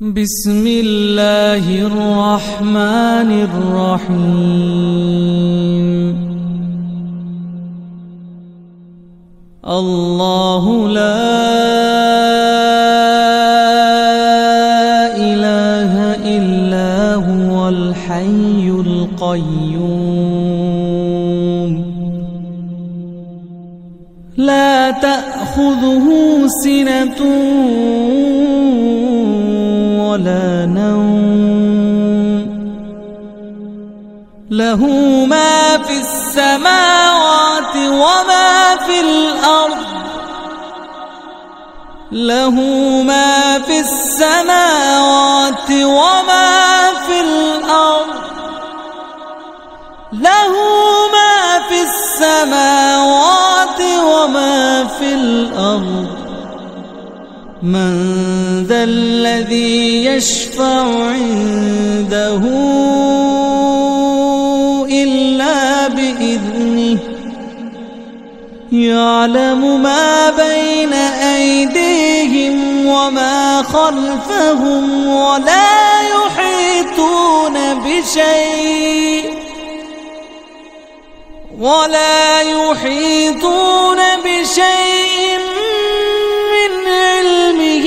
بسم الله الرحمن الرحيم. الله لا إله إلا هو الحي القيوم لا تأخذه سنة ولا نوم له ما في السماوات وما في الأرض له ما في السماوات وما في الأرض له ما في السماوات وما في الأرض من ذا الذي يشفع عنده إلا بإذنه يعلم ما بين أيديهم وما خلفهم ولا يحيطون بشيء من علمه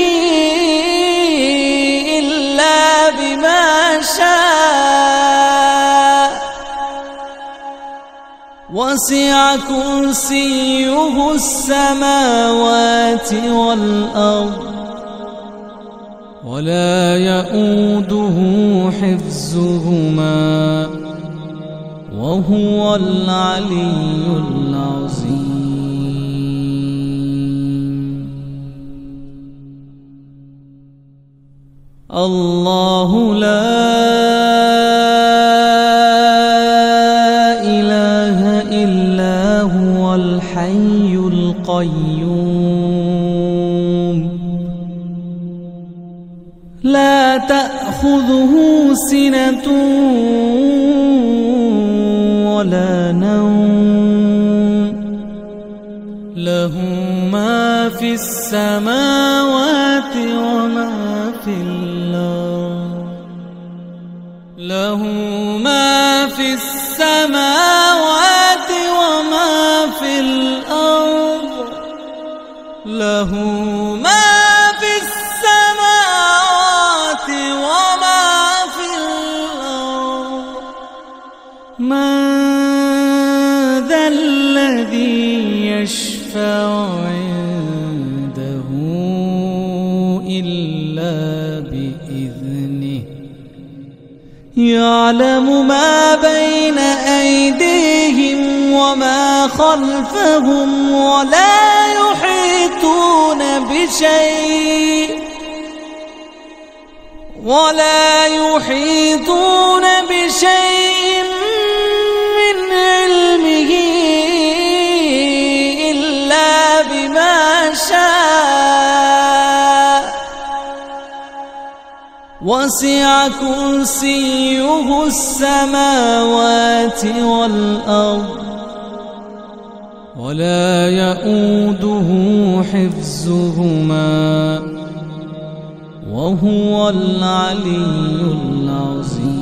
إلا بما شاء وسع كرسيه السماوات والأرض ولا يؤوده حفظهما وهو العلي العظيم. الله لا إله إلا هو الحي القيوم لا تأخذه سنة ولا نوم له ما في السماوات وما في الأرض له ما في السماوات وما في الأرض له ما في السماوات وما في الأرض من ذا الذي يشفع عنده إلا بإذنه يعلم ما بين أيديهم وما خلفهم ولا يحيطون بشيء من علمه إلا بما شاء وسع كرسيه السماوات والأرض ولا يؤوده حفظهما وهو العلي العظيم.